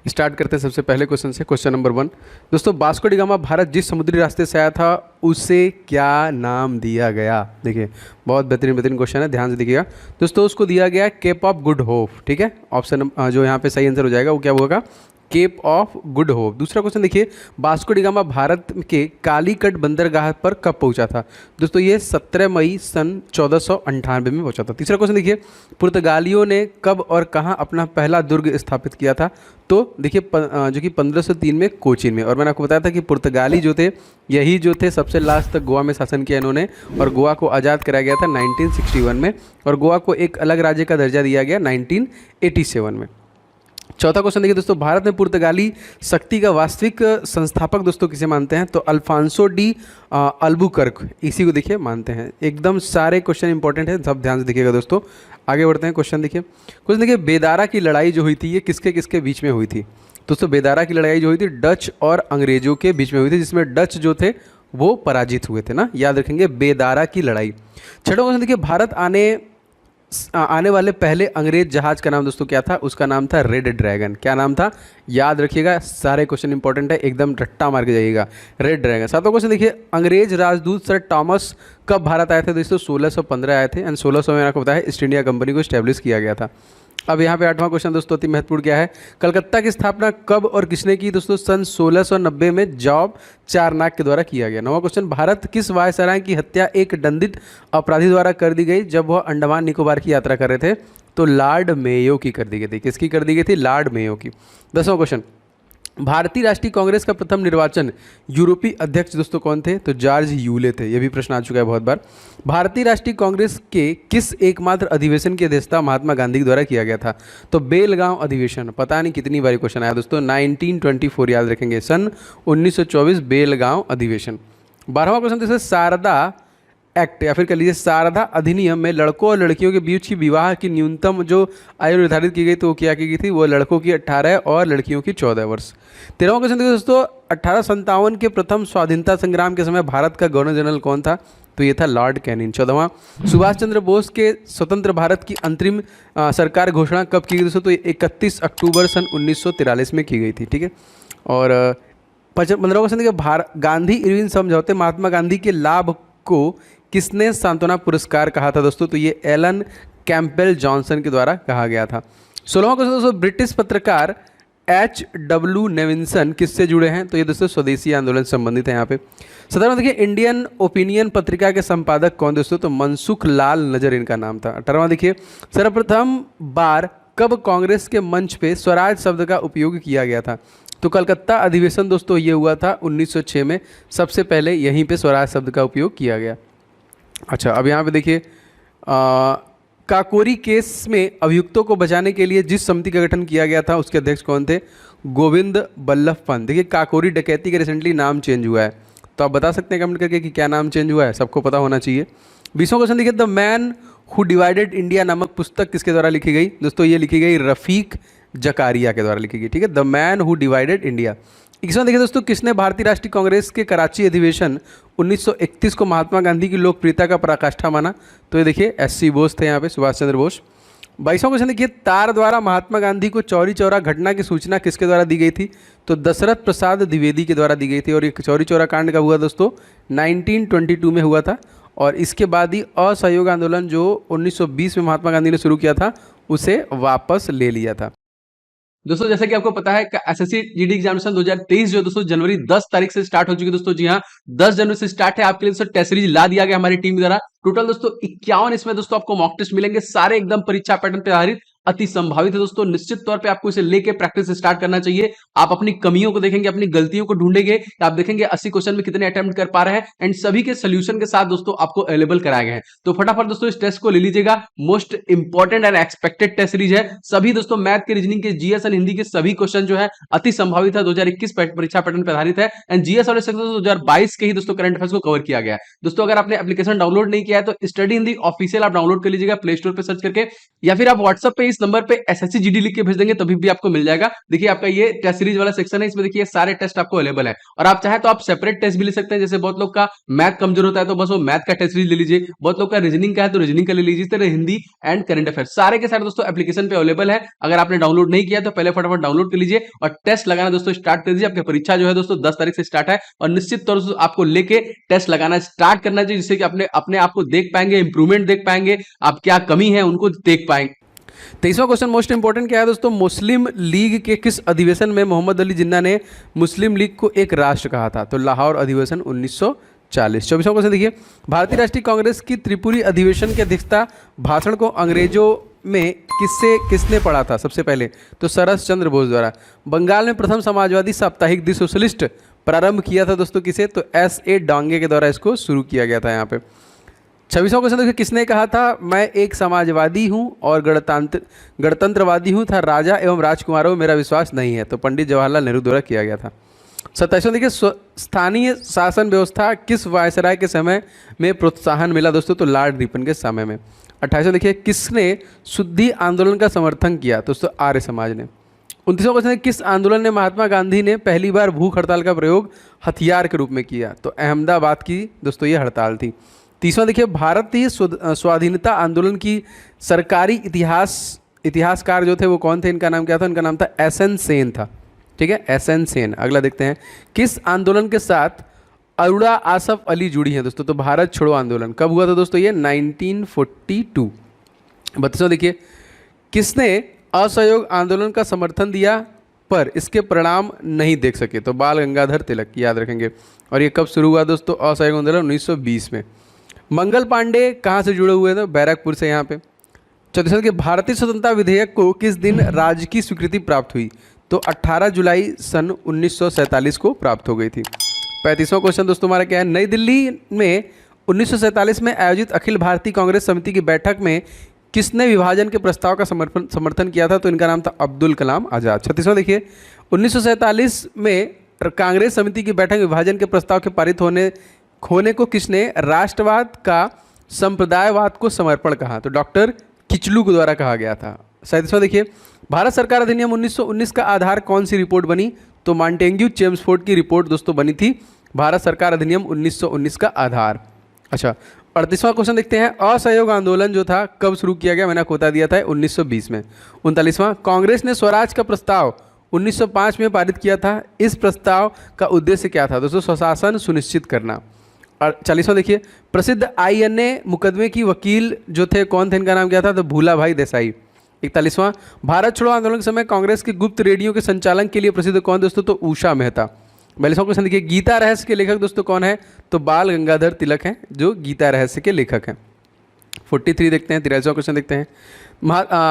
Start करते हैं सबसे पहले क्वेश्चन से। क्वेश्चन नंबर 1 दोस्तों, वास्को डी गामा भारत जिस समुद्री रास्ते से आया था उसे क्या नाम दिया गया? देखिए बहुत बेहतरीन बेहतरीन क्वेश्चन है, ध्यान से देखिएगा दोस्तों। उसको दिया गया केप ऑफ गुड होप, ठीक है। ऑप्शन जो यहाँ पे सही आंसर हो जाएगा वो क्या होगा? Cape of Good Hope. दूसरा क्वेश्चन देखिए, वास्को डी गामा भारत के कालीकट बंदरगाह पर कब पहुंचा था? दोस्तों ये 17 मई सन 1498 में पहुंचा था। तीसरा क्वेश्चन देखिए, पुर्तगालियों ने कब और कहां अपना पहला दुर्ग स्थापित किया था? तो देखिए जो कि 1503 में कोचीन में। और मैंने आपको बताया था कि पुर्तगाली जो थे यही जो थे सबसे लास्ट तक गोवा में शासन किया इन्होंने, और गोवा को आज़ाद कराया गया था 1961 में, और गोवा को एक अलग राज्य का दर्जा दिया गया 1987 में। चौथा क्वेश्चन देखिए दोस्तों, भारत में पुर्तगाली शक्ति का वास्तविक संस्थापक दोस्तों किसे मानते हैं? तो अल्फांसो डी अल्बुकर्क, इसी को देखिए मानते हैं। एकदम सारे क्वेश्चन इंपॉर्टेंट है, सब ध्यान से देखिएगा दोस्तों। आगे बढ़ते हैं। क्वेश्चन देखिए बेदारा की लड़ाई जो हुई थी ये किसके किसके बीच में हुई थी? दोस्तों बेदारा की लड़ाई जो हुई थी डच और अंग्रेजों के बीच में हुई थी, जिसमें डच जो थे वो पराजित हुए थे ना, याद रखेंगे बेदारा की लड़ाई। छठा क्वेश्चन देखिए, भारत आने वाले पहले अंग्रेज जहाज का नाम दोस्तों क्या था? उसका नाम था रेड ड्रैगन। क्या नाम था? याद रखिएगा, सारे क्वेश्चन इंपॉर्टेंट है, एकदम रट्टा मार के जाइएगा। Red dragon. सातवां क्वेश्चन देखिए, अंग्रेज राजदूत सर थॉमस कब भारत आए थे? दोस्तों 1615 आए थे, एंड 1600 में आपको बताया ईस्ट इंडिया कंपनी को स्टैब्लिश किया गया था। अब यहाँ पे आठवां क्वेश्चन दोस्तों अति महत्वपूर्ण क्या है, कलकत्ता की स्थापना कब और किसने की? दोस्तों सन 1690 में जॉब चारनाक के द्वारा किया गया। नौवां क्वेश्चन, भारत किस वायसराय की हत्या एक दंडित अपराधी द्वारा कर दी गई जब वह अंडमान निकोबार की यात्रा कर रहे थे? तो लॉर्ड मेयो की कर दी गई थी। किसकी कर दी गई थी? लॉर्ड मेयो की। 10वां क्वेश्चन, भारतीय राष्ट्रीय कांग्रेस का प्रथम निर्वाचन यूरोपीय अध्यक्ष दोस्तों कौन थे? तो जॉर्ज यूले थे। यह भी प्रश्न आ चुका है बहुत बार। भारतीय राष्ट्रीय कांग्रेस के किस एकमात्र अधिवेशन की अध्यक्षता महात्मा गांधी के द्वारा किया गया था? तो बेलगांव अधिवेशन। पता नहीं कितनी बार क्वेश्चन आया दोस्तों, 1924 याद रखेंगे, सन 1924 बेलगांव अधिवेशन। 12वां क्वेश्चन जैसे शारदा एक्ट या फिर कह लीजिए शारदा अधिनियम में लड़कों और लड़कियों के बीच की विवाह की न्यूनतम जो आयु निर्धारित की गई तो वो क्या की गई थी? वो लड़कों की 18 और लड़कियों की 14 वर्ष। 13वां क्वेश्चन देखिए दोस्तों, 1857 के प्रथम स्वाधीनता संग्राम के समय भारत का गवर्नर जनरल कौन था? तो ये था लॉर्ड कैनिंग। 14वां, सुभाष चंद्र बोस के स्वतंत्र भारत की अंतरिम सरकार घोषणा कब की गई दोस्तों? तो 31 अक्टूबर सन 1943 में की गई थी, ठीक है। और 15वां क्वेश्चन देखिए, गांधी इरविन समझौते महात्मा गांधी के लाभ को किसने सांत्वना पुरस्कार कहा था दोस्तों? तो ये एलन कैंपबेल जॉनसन के द्वारा कहा गया था। 16वां क्वेश्चन दोस्तों, ब्रिटिश पत्रकार H.W. नेविंसन किससे जुड़े हैं? तो ये दोस्तों स्वदेशी आंदोलन से संबंधित है यहाँ पे। 17वां देखिए, इंडियन ओपिनियन पत्रिका के संपादक कौन दोस्तों? तो मनसुख लाल नजर इनका नाम था। 18वां देखिए, सर्वप्रथम बार कब कांग्रेस के मंच पे स्वराज शब्द का उपयोग किया गया था? तो कलकत्ता अधिवेशन दोस्तों ये हुआ था 1906 में, सबसे पहले यहीं पे स्वराज शब्द का उपयोग किया गया। अच्छा, अब यहाँ पे देखिए काकोरी केस में अभियुक्तों को बचाने के लिए जिस समिति का गठन किया गया था उसके अध्यक्ष कौन थे? गोविंद बल्लभ पंत। देखिए काकोरी डकैती का रिसेंटली नाम चेंज हुआ है, तो आप बता सकते हैं कमेंट करके कि क्या नाम चेंज हुआ है, सबको पता होना चाहिए। 20वां क्वेश्चन देखिए, the man who divided India नामक पुस्तक किसके द्वारा लिखी गई? दोस्तों ये लिखी गई रफीक जकारिया के द्वारा लिखी गई, ठीक है। The man who divided India. 21वां देखिए दोस्तों, किसने भारतीय राष्ट्रीय कांग्रेस के कराची अधिवेशन 1931 को महात्मा गांधी की लोकप्रियता का पराकाष्ठा माना? तो ये देखिए SC बोस थे यहाँ पे, सुभाष चंद्र बोस। 22वां क्वेश्चन देखिए, तार द्वारा महात्मा गांधी को चौरी चौरा घटना की सूचना किसके द्वारा दी गई थी? तो दशरथ प्रसाद द्विवेदी के द्वारा दी गई थी। और ये चौरी चौरा कांड कब हुआ दोस्तों? 1922 में हुआ था। और इसके बाद ही असहयोग आंदोलन जो 1920 में महात्मा गांधी ने शुरू किया था उसे वापस ले लिया था। दोस्तों जैसे कि आपको पता है कि एसएससी जीडी एग्जामिनेशन 2023 जो दोस्तों जनवरी 10 तारीख से स्टार्ट हो चुकी है दोस्तों। जी हाँ, 10 जनवरी से स्टार्ट है। आपके लिए दोस्तों टेस्ट सीरीज ला दिया गया हमारी टीम द्वारा। टोटल दोस्तों 51 इसमें दोस्तों आपको मॉक टेस्ट मिलेंगे, सारे एकदम परीक्षा पैटर्न पे आधारित, अति संभावित है दोस्तों। निश्चित तौर पे आपको इसे लेके प्रैक्टिस स्टार्ट करना चाहिए। आप अपनी कमियों को देखेंगे, अपनी गलतियों को ढूंढेंगे, आप देखेंगे 80 क्वेश्चन में कितने अटेम्प्ट कर पा रहे हैं, एंड सभी के सोल्यूशन के साथ दोस्तों आपको अवेलेबल कराए गए हैं। तो फटाफट दोस्तों इस टेस्ट को ले लीजिएगा। Most important and expected test series है। सभी दोस्तों मैथ के, रीजनिंग के, जीएस एंड हिंदी के सभी क्वेश्चन जो है अति संभावित है, 2021 परीक्षा पैटर्न पर आधारित है। एंड जीएस और 2022 के ही दोस्तों करंट अफेयर्स को कवर किया गया है। दोस्तों अगर आपने एप्लीकेशन डाउनलोड नहीं किया है तो स्टडी हिंदी ऑफिशियल आप डाउनलोड कर लीजिएगा प्ले स्टोर पर सर्च करके, या फिर आप व्हाट्सएप पे इस नंबर पे SSC GD लिख के भेज देंगे तभी भी आपको मिल जाएगा। देखिए आपका ये टेस्ट सीरीज वाला सेक्शन है, इसमें देखिए सारे टेस्ट आपको अवेलेबल है और आप चाहे तो आप सेपरेट टेस्ट भी ले सकते हैं। जैसे बहुत लोग का मैथ कमजोर होता है तो बस वो मैथ का टेस्ट सीरीज ले लीजिए, बहुत लोग का रीजनिंग का है तो रीजनिंग का ले लीजिए। इस तरह हिंदी एंड करंट अफेयर सारे के सारे दोस्तों एप्लीकेशन पे अवेलेबल है। अगर आपने डाउनलोड नहीं किया तो पहले फटाफट डाउनलोड कर लीजिए और टेस्ट लगाना दोस्तों स्टार्ट कर दीजिए। आपकी परीक्षा जो है दोस्तों 10 तारीख से स्टार्ट है और निश्चित तौर से आपको लेके टेस्ट लगाना स्टार्ट करना चाहिए, जिससे कि अपने आप को देख पाएंगे, इंप्रूवमेंट देख पाएंगे, आप क्या कमी है उनको देख पाएंगे। 23वां क्वेश्चन मोस्ट इंपॉर्टेंट क्या है दोस्तों, मुस्लिम लीग के किस अधिवेशन में मोहम्मद अली जिन्ना ने मुस्लिम लीग को एक राष्ट्र कहा था? तो लाहौर अधिवेशन 1940। 24वां क्वेश्चन देखिए, भारतीय राष्ट्रीय कांग्रेस की त्रिपुरी अधिवेशन की अध्यक्षता भाषण को अंग्रेजों में किसने पढ़ा था सबसे पहले? तो सरस चंद्र बोस द्वारा। बंगाल में प्रथम समाजवादी साप्ताहिक दी सोशलिस्ट प्रारंभ किया था दोस्तों किसे? तो S.A. डांगे के द्वारा इसको शुरू किया गया था यहाँ पे। 26वां क्वेश्चन देखिए, किसने कहा था मैं एक समाजवादी हूँ और गणतंत्रवादी हूँ, था राजा एवं राजकुमारों में मेरा विश्वास नहीं है? तो पंडित जवाहरलाल नेहरू द्वारा किया गया था। 27वां देखिए, स्थानीय शासन व्यवस्था किस वायसराय के समय में प्रोत्साहन मिला दोस्तों? तो लॉर्ड रिपन के समय में। 28वां देखिए, किसने शुद्धि आंदोलन का समर्थन किया? दोस्तों आर्य समाज ने। 29वां क्वेश्चन है, किस आंदोलन ने महात्मा गांधी ने पहली बार भूख हड़ताल का प्रयोग हथियार के रूप में किया? तो अहमदाबाद की दोस्तों ये हड़ताल थी। 30वां देखिए, भारतीय स्वाधीनता आंदोलन की सरकारी इतिहासकार जो थे वो कौन थे? इनका नाम क्या था? इनका नाम था SN सेन था। ठीक है, SN सेन। अगला देखते हैं, किस आंदोलन के साथ अरुणा आसफ अली जुड़ी है दोस्तों? तो भारत छोड़ो आंदोलन। कब हुआ था दोस्तों ये? 1942। 32वां देखिए, किसने असहयोग आंदोलन का समर्थन दिया पर इसके परिणाम नहीं देख सके? तो बाल गंगाधर तिलक, याद रखेंगे। और ये कब शुरू हुआ दोस्तों असहयोग आंदोलन? 1920 में। मंगल पांडे कहाँ से जुड़े हुए थे? बैरकपुर से यहाँ पे। 34 के भारतीय स्वतंत्रता विधेयक को किस दिन राज्य की स्वीकृति प्राप्त हुई? तो 18 जुलाई सन 1947 को प्राप्त हो गई थी। 35वां क्वेश्चन दोस्तों हमारा क्या है, नई दिल्ली में 1947 में आयोजित अखिल भारतीय कांग्रेस समिति की बैठक में किसने विभाजन के प्रस्ताव का समर्थन किया था? तो इनका नाम था अब्दुल कलाम आज़ाद। 36वां देखिए, 1947 में कांग्रेस समिति की बैठक विभाजन के प्रस्ताव के पारित होने को किसने राष्ट्रवाद का संप्रदायवाद को समर्पण कहा? तो डॉक्टर किचलू के द्वारा कहा गया था। 37वां देखिए, भारत सरकार अधिनियम 1919 का आधार कौन सी रिपोर्ट बनी? तो मॉन्टेग्यू चेम्सफोर्ड की रिपोर्ट दोस्तों बनी थी भारत सरकार अधिनियम 1919 का आधार। अच्छा, 38वां क्वेश्चन देखते हैं, असहयोग आंदोलन जो था कब शुरू किया गया? मैंने आपको बता दिया था 1920 में। 39वां, कांग्रेस ने स्वराज का प्रस्ताव 1905 में पारित किया था, इस प्रस्ताव का उद्देश्य क्या था? दोस्तों स्वशासन सुनिश्चित करना। और 40वां देखिए, प्रसिद्ध INA मुकदमे की वकील जो थे कौन थे? इनका नाम क्या था? तो भूला भाई देसाई। 41वां, भारत छोड़ो आंदोलन के समय कांग्रेस के गुप्त रेडियो के संचालन के लिए प्रसिद्ध कौन दोस्तों? तो उषा मेहता। 42वां क्वेश्चन देखिए, गीता रहस्य के लेखक दोस्तों कौन है? तो बाल गंगाधर तिलक हैं जो गीता रहस्य के लेखक हैं। 43 देखते हैं। 43वां क्वेश्चन देखते हैं,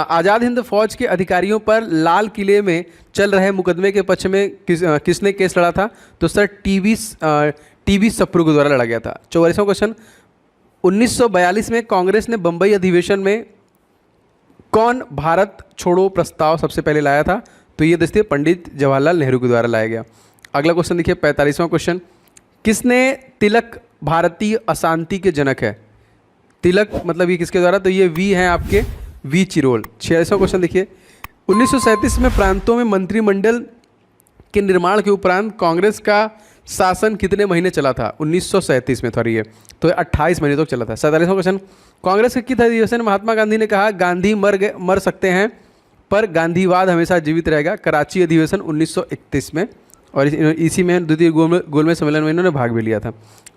आज़ाद हिंद फौज के अधिकारियों पर लाल किले में चल रहे मुकदमे के पक्ष में किसने केस लड़ा था? तो सर टीवी सप्रू के द्वारा लड़ा गया था। 44वां क्वेश्चन, 1942 में कांग्रेस ने बंबई अधिवेशन में कौन भारत छोड़ो प्रस्ताव सबसे पहले लाया था? तो ये देखिए पंडित जवाहरलाल नेहरू के द्वारा लाया गया। अगला क्वेश्चन देखिए 45वां क्वेश्चन, किसने तिलक भारतीय अशांति के जनक है? तिलक मतलब ये किसके द्वारा? तो ये वी हैं आपके वी चिरोल। 46वां क्वेश्चन देखिए, 1937 में प्रांतों में मंत्रिमंडल के निर्माण के उपरांत कांग्रेस का शासन कितने महीने चला था? 1937 में, सॉरी ये तो 28 महीने तक चला था। 47वां क्वेश्चन, कांग्रेस के किस अधिवेशन महात्मा गांधी ने कहा गांधी मर सकते हैं पर गांधीवाद हमेशा जीवित रहेगा? कराची अधिवेशन 1931 में, और इसी में द्वितीय गोलमेज सम्मेलन में इन्होंने भाग भी लिया था।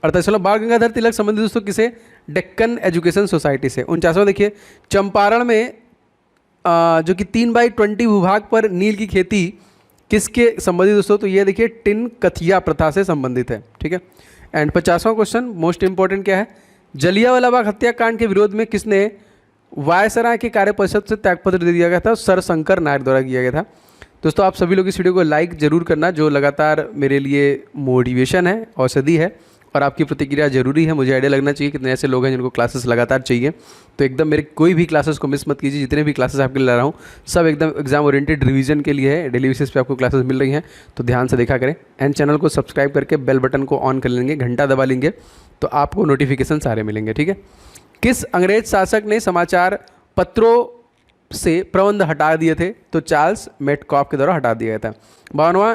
48वां, बाल गंगाधर तिलक संबंधित दोस्तों किसे? डेक्कन एजुकेशन सोसाइटी से। 49वां देखिए, चंपारण में जो कि 3/20 भूभाग पर नील की खेती किसके संबंधित दोस्तों? तो ये देखिए टिन कथिया प्रथा से संबंधित है। ठीक है। एंड 50वां क्वेश्चन मोस्ट इंपॉर्टेंट क्या है, जलियांवाला बाग हत्याकांड के विरोध में किसने वायसराय के कार्य परिषद से त्यागपत्र दे दिया गया था? सर शंकर नायक द्वारा किया गया था। दोस्तों आप सभी लोग इस वीडियो को लाइक जरूर करना, जो लगातार मेरे लिए मोटिवेशन है, औषधि है, और आपकी प्रतिक्रिया जरूरी है। मुझे आइडिया लगना चाहिए कितने ऐसे लोग हैं जिनको क्लासेस लगातार चाहिए। तो एकदम मेरे कोई भी क्लासेस को मिस मत कीजिए। जितने भी क्लासेस आपके लिए ला रहा हूँ सब एकदम एग्जाम ओरिएंटेड रिवीजन के लिए है। डेली बेसिस पे आपको क्लासेस मिल रही हैं, तो ध्यान से देखा करें। एंड चैनल को सब्सक्राइब करके बेल बटन को ऑन कर लेंगे, घंटा दबा लेंगे, तो आपको नोटिफिकेशन सारे मिलेंगे। ठीक है। किस अंग्रेज शासक ने समाचार पत्रों से प्रबंध हटा दिए थे? तो चार्ल्स मेटकॉफ के द्वारा हटा दिया गया था। 52वां,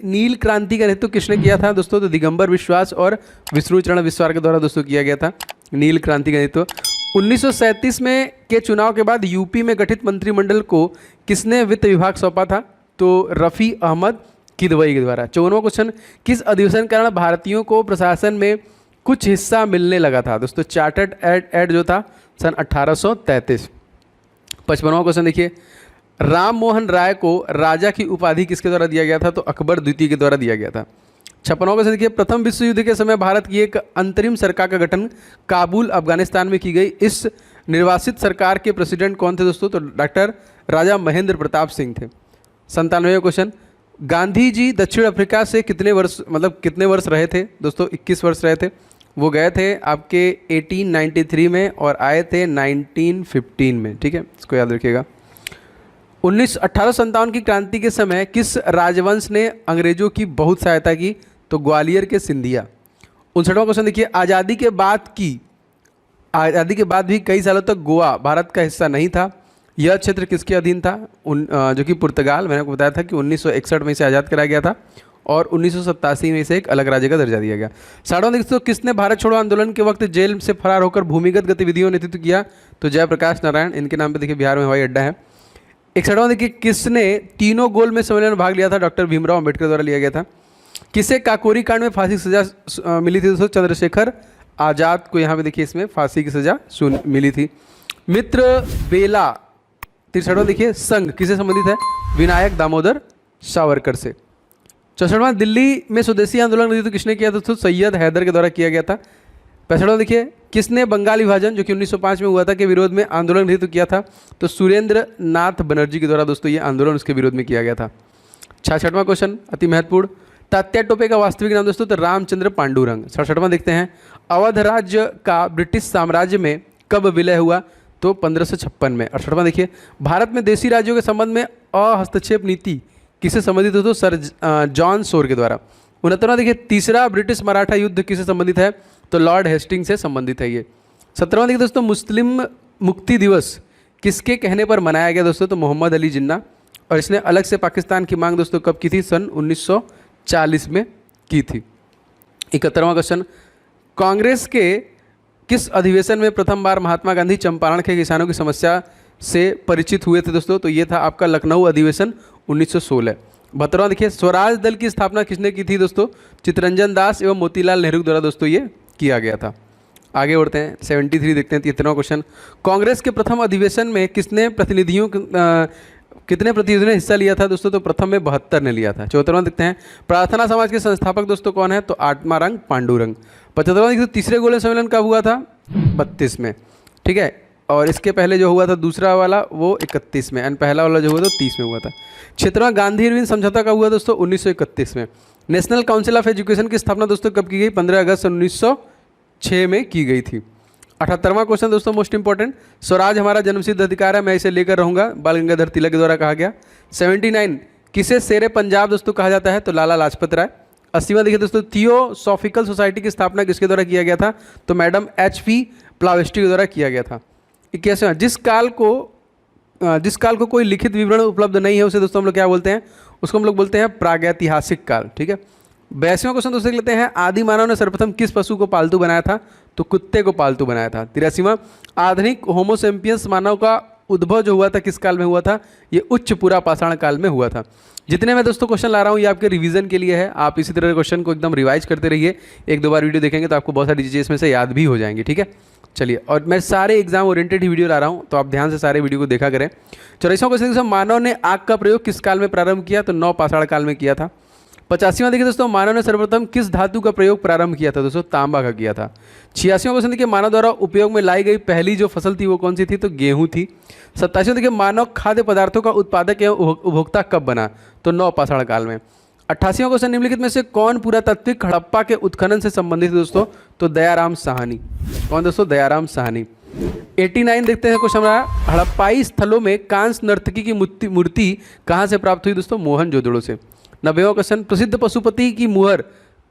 नील क्रांति का नेतृत्व किसने किया था दोस्तों? तो दिगंबर विश्वास और विष्णुचरण विश्वास के द्वारा दोस्तों किया गया था नील क्रांति का नेतृत्व। 1937 में के चुनाव के बाद यूपी में गठित मंत्रिमंडल को किसने वित्त विभाग सौंपा था? तो रफ़ी अहमद किदवई के द्वारा। 54वां क्वेश्चन, किस अधिवेशन के कारण भारतीयों को प्रशासन में कुछ हिस्सा मिलने लगा था? दोस्तों चार्टर्ड एक्ट जो था सन 1833। 55वां क्वेश्चन देखिए, राम मोहन राय को राजा की उपाधि किसके द्वारा दिया गया था? तो अकबर द्वितीय के द्वारा दिया गया था। 56वां क्वेश्चन देखिए, प्रथम विश्व युद्ध के समय भारत की एक अंतरिम सरकार का गठन काबुल अफगानिस्तान में की गई। इस निर्वासित सरकार के प्रेसिडेंट कौन थे दोस्तों? तो डॉक्टर राजा महेंद्र प्रताप सिंह थे। 97वां क्वेश्चन, गांधी जी दक्षिण अफ्रीका से कितने वर्ष रहे थे? दोस्तों 21 वर्ष रहे थे। वो गए थे आपके 1893 में और आए थे 1915 में। ठीक है, इसको याद रखिएगा। 1857 की क्रांति के समय किस राजवंश ने अंग्रेजों की बहुत सहायता की? तो ग्वालियर के सिंधिया। 59वां क्वेश्चन देखिए, आज़ादी के बाद भी कई सालों तक गोवा भारत का हिस्सा नहीं था। यह क्षेत्र किसके अधीन था? जो कि पुर्तगाल। मैंने आपको बताया था कि 1961 में इसे आज़ाद कराया गया था और 1987 में इसे एक अलग राज्य का दर्जा दिया गया। 60वां देखिए, किसने भारत छोड़ो आंदोलन के वक्त जेल से फरार होकर भूमिगत गतिविधियों का नेतृत्व किया? तो जयप्रकाश नारायण। इनके नाम पर देखिए बिहार में हवाई अड्डा है। 61वां देखिए, किसने तीनों गोल में सम्मेलन में भाग लिया था? डॉक्टर भीमराव अम्बेडकर द्वारा लिया गया था। किसे काकोरी कांड में फांसी की सजा मिली थी दोस्तों? चंद्रशेखर आज़ाद को यहाँ पे देखिए इसमें फांसी की सजा मिली थी। मित्र बेला। 63वां देखिए, संघ किसे संबंधित है? विनायक दामोदर सावरकर से। 64वां, दिल्ली में स्वदेशी आंदोलन नेतृत्व किसने किया दोस्तों? सैयद हैदर के द्वारा किया गया था। 65वां देखिए, किसने बंगाल विभाजन जो कि 1905 में हुआ था के विरोध में आंदोलन नेतृत्व किया था? तो सुरेंद्र नाथ बनर्जी के द्वारा दोस्तों ये आंदोलन उसके विरोध में किया गया था। 66वां क्वेश्चन अति महत्वपूर्ण, तात्या टोपे का वास्तविक नाम दोस्तों? तो रामचंद्र पांडुरंग। 67वां देखते हैं, अवध राज्य का ब्रिटिश साम्राज्य में कब विलय हुआ? तो 1556 में। 68वां देखिए, भारत में देशी राज्यों के संबंध में अहस्तक्षेप नीति किसे संबंधित हो? तो सर जॉन सोर के द्वारा। 69वां देखिए, तीसरा ब्रिटिश मराठा युद्ध किसे संबंधित है? तो लॉर्ड हेस्टिंग से संबंधित है ये। 17वां देखिए दोस्तों, मुस्लिम मुक्ति दिवस किसके कहने पर मनाया गया दोस्तों? तो मोहम्मद अली जिन्ना। और इसने अलग से पाकिस्तान की मांग दोस्तों कब की थी? सन 1940 में की थी। 71वां क्वेश्चन, कांग्रेस के किस अधिवेशन में प्रथम बार महात्मा गांधी चंपारण के किसानों की समस्या से परिचित हुए थे दोस्तों? तो ये था आपका लखनऊ अधिवेशन 1916। 72वां देखिए, स्वराज दल की स्थापना किसने की थी दोस्तों? चित्तरंजन दास एवं मोतीलाल नेहरू द्वारा दोस्तों ये किया गया था। आगे बढ़ते हैं, 73 देखते हैं। 73वां क्वेश्चन, कांग्रेस के प्रथम अधिवेशन में कितने प्रतिनिधियों ने हिस्सा लिया था दोस्तों? तो प्रथम में 72 ने लिया था। 74वां देखते हैं, प्रार्थना समाज के संस्थापक दोस्तों कौन है? तो आत्मारंग पांडुरंग। 75वां देखिए, तीसरे गोल्डन सम्मेलन कब हुआ था? 32 में। ठीक है, और इसके पहले जो हुआ था दूसरा वाला वो 31 में, एंड पहला वाला जो हुआ था 30 में हुआ था। 76वां गांधी इरविन समझौता कब हुआ दोस्तों? 1931 में। नेशनल काउंसिल ऑफ एजुकेशन की स्थापना दोस्तों कब की गई? 15 अगस्त 1906 में की गई थी। 78वां क्वेश्चन दोस्तों मोस्ट इंपॉर्टेंट, स्वराज हमारा जन्मसिद्ध अधिकार है, मैं इसे लेकर रहूंगा, बाल गंगाधर तिलक के द्वारा कहा गया। 79, किसे शेरे पंजाब दोस्तों कहा जाता है? तो लाला लाजपत राय। 80वां देखिए दोस्तों, थियोसॉफिकल सोसाइटी की स्थापना किसके द्वारा किया गया था? तो मैडम HP प्लावेस्टी के द्वारा किया गया था। 81वां, जिस काल को कोई लिखित विवरण उपलब्ध नहीं है उसे दोस्तों हम लोग क्या बोलते हैं? उसको हम लोग बोलते हैं प्रागैतिहासिक काल। ठीक है। 82वां क्वेश्चन दोस्तों लेते हैं, आदि मानव ने सर्वप्रथम किस पशु को पालतू बनाया था? तो कुत्ते को पालतू बनाया था। 83वां, आधुनिक होमोसेम्पियंस मानव का उद्भव जो हुआ था किस काल में हुआ था? ये उच्च पूरा पाषाण काल में हुआ था। जितने मैं दोस्तों क्वेश्चन ला रहा हूँ ये आपके रिवीजन के लिए है, आप इसी तरह क्वेश्चन को एकदम रिवाइज करते रहिए। एक दो बार वीडियो देखेंगे तो आपको बहुत सारी चीज़ें इसमें से याद भी हो जाएंगी। ठीक है, चलिए, और मैं सारे एग्जाम ओरिएंटेड ही वीडियो ला रहा हूँ तो आप ध्यान से सारे वीडियो को देखा करें। 84वां क्वेश्चन, मानव ने आग का प्रयोग किस काल में प्रारंभ किया? तो नव पाषाण काल में किया था। 85वां देखिए दोस्तों, मानव ने सर्वप्रथम किस धातु का प्रयोग प्रारंभ किया था? दोस्तों तांबा का किया था। 86वां क्वेश्चन देखिए, मानव द्वारा उपयोग में लाई गई पहली जो फसल थी वो कौन सी थी? तो गेहूं थी। 87वां देखिए, मानव खाद्य पदार्थों का उत्पादक एवं उपभोक्ता कब बना? तो नव पाषाण काल में। 88वां क्वेश्चन, निम्नलिखित में से कौन पुरातात्विक हड़प्पा के उत्खनन से संबंधित है दोस्तों? तो दयाराम साहनी। कौन दोस्तों? दयाराम साहनी। 89 देखते हैं क्वेश्चन हमारा, हड़प्पाई स्थलों में कांस्य नर्तकी की मूर्ति कहाँ से प्राप्त हुई दोस्तों? मोहनजोदड़ो से। 90वां क्वेश्चन, प्रसिद्ध पशुपति की मुहर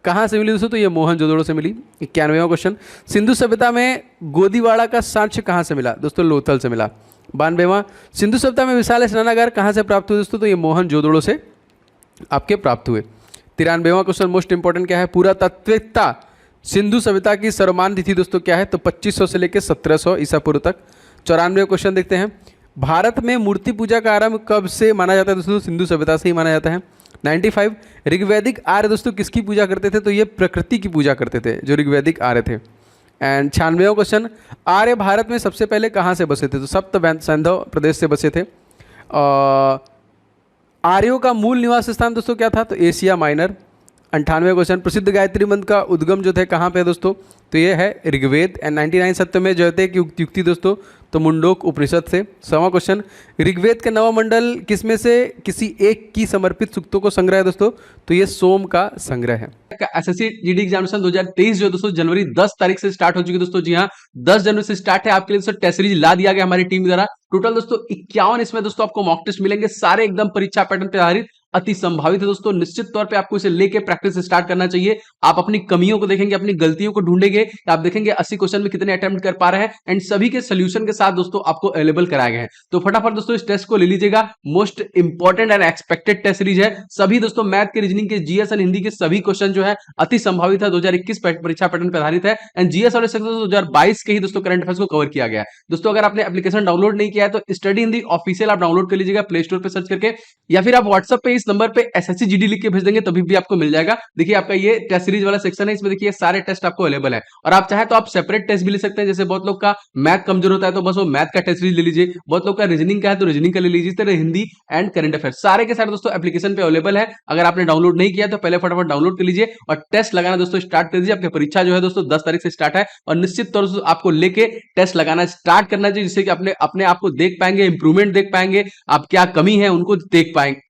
कहाँ से मिली दोस्तों? तो ये मोहनजोदड़ो से मिली। 91वां क्वेश्चन, सिंधु सभ्यता में गोदीवाड़ा का साक्ष्य कहाँ से मिला? दोस्तों लोथल से मिला। 92वां, सिंधु सभ्यता में विशाल स्नानागार कहाँ से प्राप्त हुए दोस्तों? तो ये मोहनजोदड़ो से आपके प्राप्त हुए। 93वां क्वेश्चन मोस्ट इंपॉर्टेंट क्या है? पुरातात्विकता सिंधु सभ्यता की सर्वमान्य तिथि दोस्तों क्या है? तो 2500 से लेकर 1700 ईसा पूर्व तक। 94वां क्वेश्चन देखते हैं, भारत में मूर्ति पूजा का आरंभ कब से माना जाता है दोस्तों? सिंधु सभ्यता से ही माना जाता है। 95, ऋग्वैदिक आर्य दोस्तों किसकी पूजा करते थे? तो ये प्रकृति की पूजा करते थे, जो ऋग्वैदिक आर्य थे। एंड 96वां क्वेश्चन, आर्य भारत में सबसे पहले कहाँ से बसे थे? तो सप्त सैंधव प्रदेश से बसे थे। आर्यों का मूल निवास स्थान दोस्तों क्या था? तो एशिया माइनर। 98वां क्वेश्चन, प्रसिद्ध गायत्री मंत्र का उद्गम जो थे कहाँ पे दोस्तों? तो ये है ऋग्वेद। एंड 99 सत्यमेव जयते की युक्ति दोस्तों, तो मुंडोक उपनिषद से। 100वां क्वेश्चन, ऋग्वेद के नवा मंडल किसमें से किसी एक की समर्पित सूक्तों को संग्रह है दोस्तों? तो ये सोम का संग्रह है। एसएससी जीडी एग्जामिनेशन 2023 जो दोस्तों जनवरी 10 तारीख से स्टार्ट हो चुकी है दोस्तों। जी हाँ, 10 जनवरी से स्टार्ट है। आपके लिए दोस्तों टेस्ट सीरीज ला दिया गया हमारी टीम द्वारा। टोटल दोस्तों 51 इसमें दोस्तों आपको मॉक टेस्ट मिलेंगे, सारे एकदम परीक्षा पैटर्न पे आधारित, अति संभावित है दोस्तों। निश्चित तौर पे आपको इसे लेके प्रैक्टिस स्टार्ट करना चाहिए। आप अपनी कमियों को देखेंगे, अपनी गलतियों को ढूंढेंगे, आप देखेंगे 80 क्वेश्चन में कितने अटेम्प्ट कर पा रहे हैं, एंड सभी के सोल्यूशन के साथ दोस्तों आपको अवेलेबल कराए गए हैं। तो फटाफट दोस्तों इस टेस्ट को ले लीजिएगा। Most important and expected test series है। सभी दोस्तों मैथ के, रीजनिंग के, जीएस एंड हिंदी के सभी क्वेश्चन जो है अति संभावित है, 2021 परीक्षा पैटर्न पर आधारित है। एंड जीएस और 2022 के ही दोस्तों करंट अफेयर्स को कवर किया गया है। दोस्तों अगर आपने एप्लीकेशन डाउनलोड नहीं किया है तो स्टडी हिंदी ऑफिशियल आप डाउनलोड कर लीजिएगा प्ले स्टोर पर सर्च करके, या फिर आप व्हाट्सएप पे इस नंबर पे एसएससी जीडी लिख के भेज देंगे तभी भी आपको मिल जाएगा। देखिए आपका ये टेस्ट सीरीज वाला सेक्शन है, इसमें देखिए सारे टेस्ट आपको अवेलेबल है। और आप चाहे तो आप सेपरेट टेस्ट भी ले सकते हैं। जैसे बहुत लोग का मैथ कमजोर होता है तो बस वो मैथ का टेस्ट सीरीज ले लीजिए, बहुत लोग का रीजनिंग का है तो रीजनिंग का ले लीजिए, तरह हिंदी एंड करंट अफेयर सारे के सारे दोस्तों एप्लीकेशन पे अवेलेबल है। अगर आपने डाउनलोड नहीं किया तो पहले फटाफट डाउनलोड कर लीजिए और टेस्ट लगाना दोस्तों स्टार्ट कर दीजिए। आपकी परीक्षा जो है दोस्तों 10 तारीख से स्टार्ट है और निश्चित तौर से आपको लेके टेस्ट लगाना स्टार्ट करना चाहिए, जिससे कि अपने आप को देख पाएंगे, इंप्रूवमेंट देख पाएंगे, आप क्या कमी है उनको देख पाएंगे,